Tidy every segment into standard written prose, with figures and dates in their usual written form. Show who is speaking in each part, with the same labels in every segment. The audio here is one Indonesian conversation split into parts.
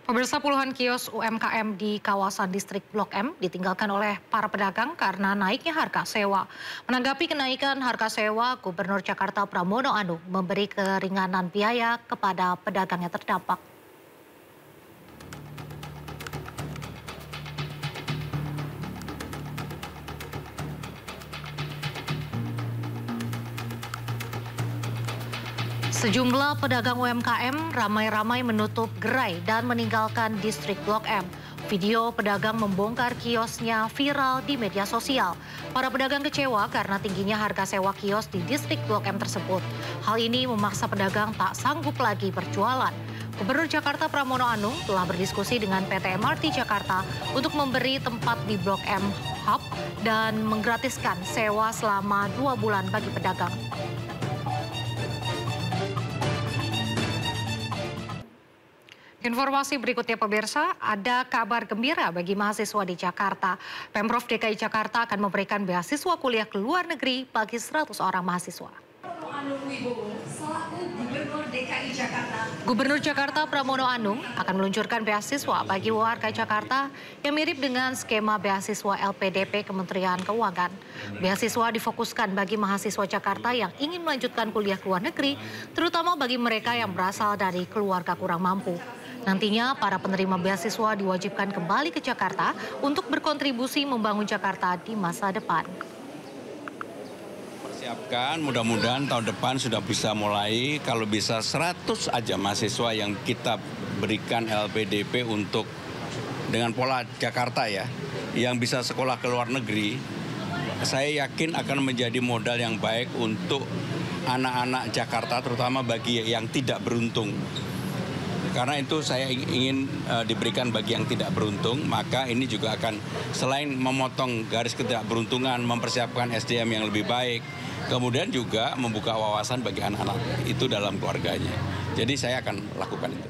Speaker 1: Pemirsa, puluhan kios UMKM di kawasan distrik Blok M ditinggalkan oleh para pedagang karena naiknya harga sewa. Menanggapi kenaikan harga sewa, Gubernur Jakarta Pramono Anung memberi keringanan biaya kepada pedagang yang terdampak. Sejumlah pedagang UMKM ramai-ramai menutup gerai dan meninggalkan distrik Blok M. Video pedagang membongkar kiosnya viral di media sosial. Para pedagang kecewa karena tingginya harga sewa kios di distrik Blok M tersebut. Hal ini memaksa pedagang tak sanggup lagi berjualan. Gubernur Jakarta Pramono Anung telah berdiskusi dengan PT MRT Jakarta untuk memberi tempat di Blok M Hub dan menggratiskan sewa selama 2 bulan bagi pedagang. Informasi berikutnya pemirsa, ada kabar gembira bagi mahasiswa di Jakarta. Pemprov DKI Jakarta akan memberikan beasiswa kuliah ke luar negeri bagi 100 orang mahasiswa. Gubernur Jakarta Pramono Anung akan meluncurkan beasiswa bagi warga Jakarta yang mirip dengan skema beasiswa LPDP Kementerian Keuangan. Beasiswa difokuskan bagi mahasiswa Jakarta yang ingin melanjutkan kuliah ke luar negeri, terutama bagi mereka yang berasal dari keluarga kurang mampu. Nantinya para penerima beasiswa diwajibkan kembali ke Jakarta untuk berkontribusi membangun Jakarta di masa depan.
Speaker 2: Persiapkan, mudah-mudahan tahun depan sudah bisa mulai, kalau bisa 100 aja mahasiswa yang kita berikan LPDP untuk dengan pola Jakarta ya, yang bisa sekolah ke luar negeri, saya yakin akan menjadi modal yang baik untuk anak-anak Jakarta, terutama bagi yang tidak beruntung. Karena itu saya ingin diberikan bagi yang tidak beruntung, maka ini juga akan selain memotong garis ketidakberuntungan, mempersiapkan SDM yang lebih baik, kemudian juga membuka wawasan bagi anak-anak itu dalam keluarganya. Jadi saya akan lakukan itu.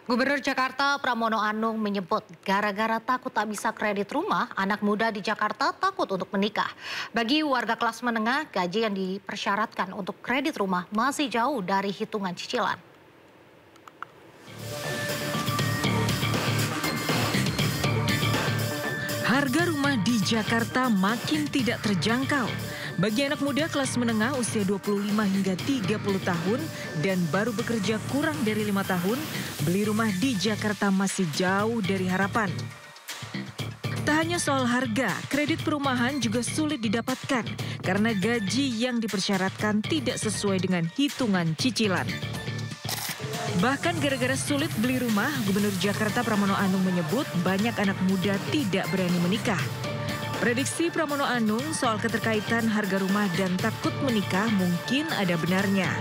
Speaker 1: Gubernur Jakarta Pramono Anung menyebut gara-gara takut tak bisa kredit rumah, anak muda di Jakarta takut untuk menikah. Bagi warga kelas menengah, gaji yang dipersyaratkan untuk kredit rumah masih jauh dari hitungan cicilan.
Speaker 3: Harga rumah di Jakarta makin tidak terjangkau. Bagi anak muda kelas menengah usia 25 hingga 30 tahun dan baru bekerja kurang dari 5 tahun, beli rumah di Jakarta masih jauh dari harapan. Tak hanya soal harga, kredit perumahan juga sulit didapatkan karena gaji yang dipersyaratkan tidak sesuai dengan hitungan cicilan. Bahkan gara-gara sulit beli rumah, Gubernur Jakarta Pramono Anung menyebut banyak anak muda tidak berani menikah. Prediksi Pramono Anung soal keterkaitan harga rumah dan takut menikah mungkin ada benarnya.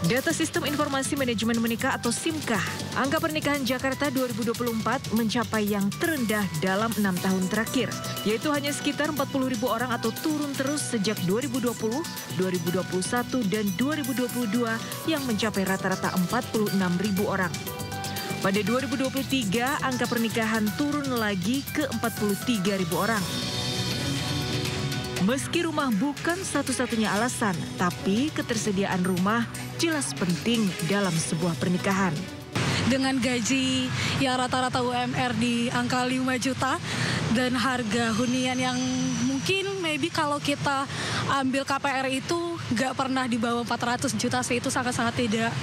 Speaker 3: Data Sistem Informasi Manajemen Menikah atau SIMKA, angka pernikahan Jakarta 2024 mencapai yang terendah dalam 6 tahun terakhir, yaitu hanya sekitar 40.000 orang atau turun terus sejak 2020, 2021, dan 2022 yang mencapai rata-rata 46.000 orang. Pada 2023, angka pernikahan turun lagi ke 43.000 orang. Meski rumah bukan satu-satunya alasan, tapi ketersediaan rumah jelas penting dalam sebuah pernikahan.
Speaker 4: Dengan gaji yang rata-rata UMR di angka 5 juta dan harga hunian yang mungkin maybe kalau kita ambil KPR itu nggak pernah di bawah 400 juta sih, itu sangat-sangat tidak.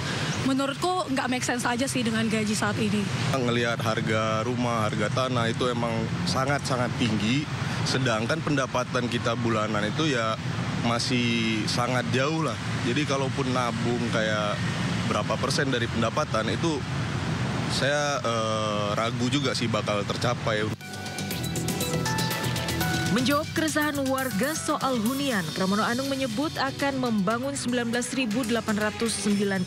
Speaker 4: Menurutku nggak make sense aja sih dengan gaji saat ini.
Speaker 5: Ngelihat harga rumah, harga tanah itu emang sangat-sangat tinggi. Sedangkan pendapatan kita bulanan itu ya masih sangat jauh lah. Jadi kalaupun nabung kayak berapa persen dari pendapatan itu saya ragu juga sih bakal tercapai.
Speaker 3: Menjawab keresahan warga soal hunian, Pramono Anung menyebut akan membangun 19.809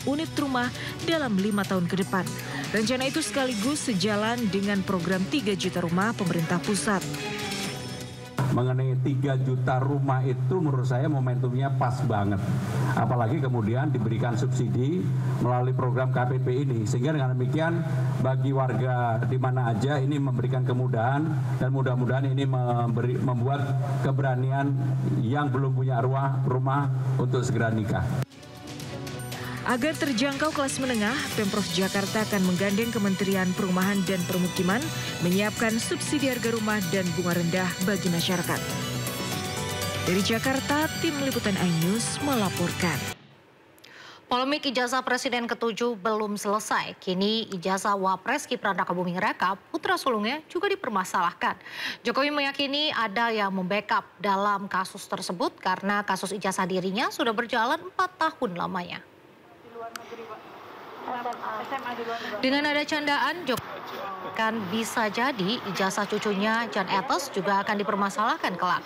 Speaker 3: unit rumah dalam 5 tahun ke depan. Rencana itu sekaligus sejalan dengan program 3 juta rumah pemerintah pusat.
Speaker 6: Mengenai 3 juta rumah itu menurut saya momentumnya pas banget. Apalagi kemudian diberikan subsidi melalui program KPP ini. Sehingga dengan demikian bagi warga di mana aja ini memberikan kemudahan dan mudah-mudahan ini membuat keberanian yang belum punya rumah untuk segera nikah.
Speaker 3: Agar terjangkau kelas menengah, Pemprov Jakarta akan menggandeng Kementerian Perumahan dan Permukiman menyiapkan subsidi harga rumah dan bunga rendah bagi masyarakat. Dari Jakarta, Tim Liputan iNews melaporkan.
Speaker 1: Polemik ijazah Presiden ke-7 belum selesai. Kini ijazah Wapres Gibran Rakabuming Raka, putra sulungnya, juga dipermasalahkan. Jokowi meyakini ada yang membackup dalam kasus tersebut karena kasus ijazah dirinya sudah berjalan 4 tahun lamanya. Dengan ada candaan, Jokowi kan bisa jadi ijazah cucunya Jan Etes juga akan dipermasalahkan kelak.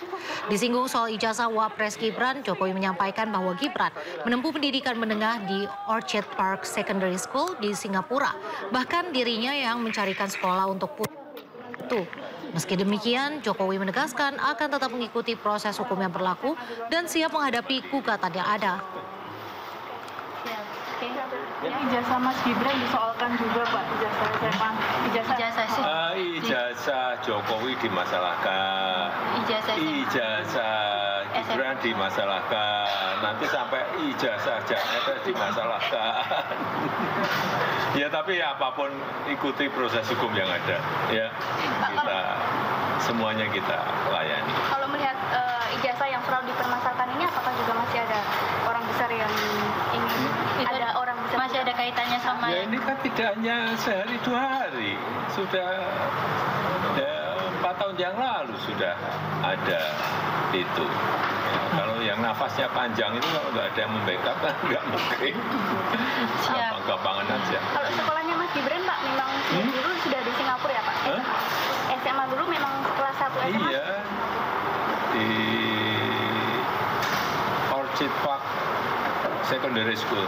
Speaker 1: Disinggung soal ijazah Wapres Gibran, Jokowi menyampaikan bahwa Gibran menempuh pendidikan menengah di Orchard Park Secondary School di Singapura. Bahkan dirinya yang mencarikan sekolah untuk putu. Meski demikian, Jokowi menegaskan akan tetap mengikuti proses hukum yang berlaku dan siap menghadapi gugatan yang ada.
Speaker 7: Ijazah Mas Gibran disoalkan juga, Pak.
Speaker 8: Ijazah Jokowi dimasalahkan. Ijazah Gibran dimasalahkan. Nanti sampai ijazah Jakarta dimasalahkan. Ya tapi apapun ikuti proses hukum yang ada. Ya semuanya kita layani.
Speaker 7: Kalau melihat ijazah yang selalu dipermasalahkan ini, apakah juga masih ada orang besar yang ingin ada orang besar masih ada kaitannya sama?
Speaker 8: Ya ini kan tidak hanya sehari 2 hari, sudah 4 tahun yang lalu sudah ada itu. Ya, kalau yang nafasnya panjang itu kalau nggak ada yang membackup kan nggak mungkin. Gampang-gampangan aja.
Speaker 7: Kalau sekolahnya Mas Gibran, Pak, memang dulu sudah di Singapura ya, Pak? SMA dulu memang kelas 1 SMA?
Speaker 8: Iya, di Orchard Park Secondary School.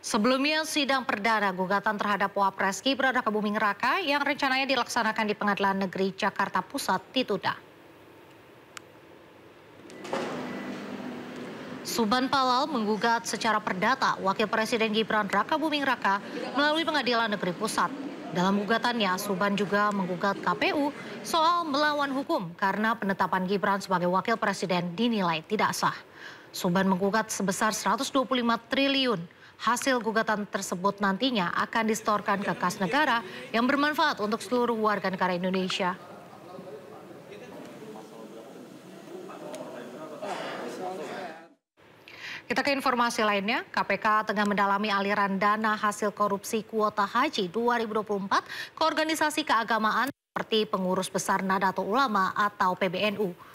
Speaker 1: Sebelumnya, sidang perdana gugatan terhadap Wapres Gibran Rakabuming Raka yang rencananya dilaksanakan di Pengadilan Negeri Jakarta Pusat ditunda. Suban Palal menggugat secara perdata Wakil Presiden Gibran Rakabuming Raka melalui Pengadilan Negeri Pusat. Dalam gugatannya, Suban juga menggugat KPU soal melawan hukum karena penetapan Gibran sebagai Wakil Presiden dinilai tidak sah. Suban menggugat sebesar 125 triliun. Hasil gugatan tersebut nantinya akan disetorkan ke kas negara yang bermanfaat untuk seluruh warga negara Indonesia. Kita ke informasi lainnya, KPK tengah mendalami aliran dana hasil korupsi kuota haji 2024 ke organisasi keagamaan seperti Pengurus Besar Nahdlatul Ulama atau PBNU.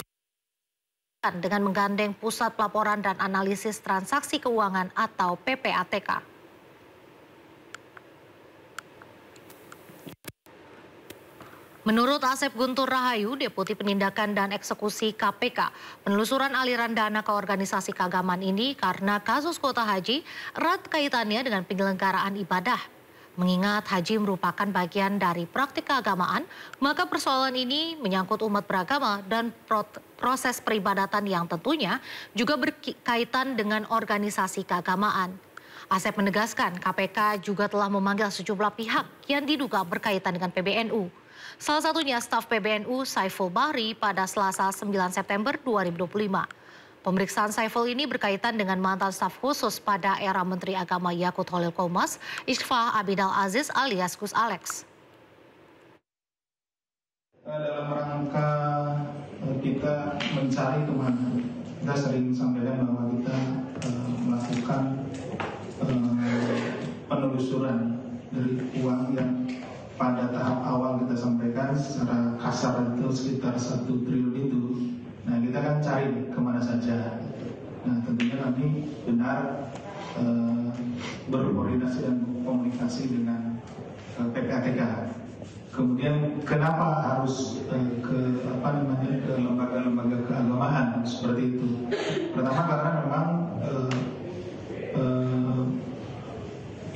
Speaker 1: Dengan menggandeng Pusat Pelaporan dan Analisis Transaksi Keuangan atau PPATK. Menurut Asep Guntur Rahayu, Deputi Penindakan dan Eksekusi KPK, penelusuran aliran dana ke organisasi keagamaan ini karena kasus kuota haji erat kaitannya dengan penyelenggaraan ibadah. Mengingat haji merupakan bagian dari praktik keagamaan, maka persoalan ini menyangkut umat beragama dan proses peribadatan yang tentunya juga berkaitan dengan organisasi keagamaan. Asep menegaskan KPK juga telah memanggil sejumlah pihak yang diduga berkaitan dengan PBNU. Salah satunya staf PBNU Saiful Bahri pada Selasa 9 September 2025. Pemeriksaan Saiful ini berkaitan dengan mantan staf khusus pada era Menteri Agama Yakut Holil Qomas, Iskfah Abidal Aziz alias Gus Alex.
Speaker 9: Dalam rangka kita mencari kemana, kita sering sampaikan bahwa kita melakukan penelusuran dari uang yang pada tahap awal kita sampaikan secara kasar itu sekitar 1 triliun itu. Nah, kita kan cari kemana saja. Nah, tentunya kami benar berkoordinasi dan komunikasi dengan PPATK. Kemudian kenapa harus ke lembaga-lembaga keagamaan seperti itu? Pertama karena memang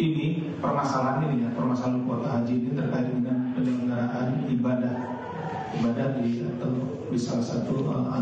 Speaker 9: ini permasalahan kuota haji ini terkait dengan penyelenggaraan ibadah di salah satu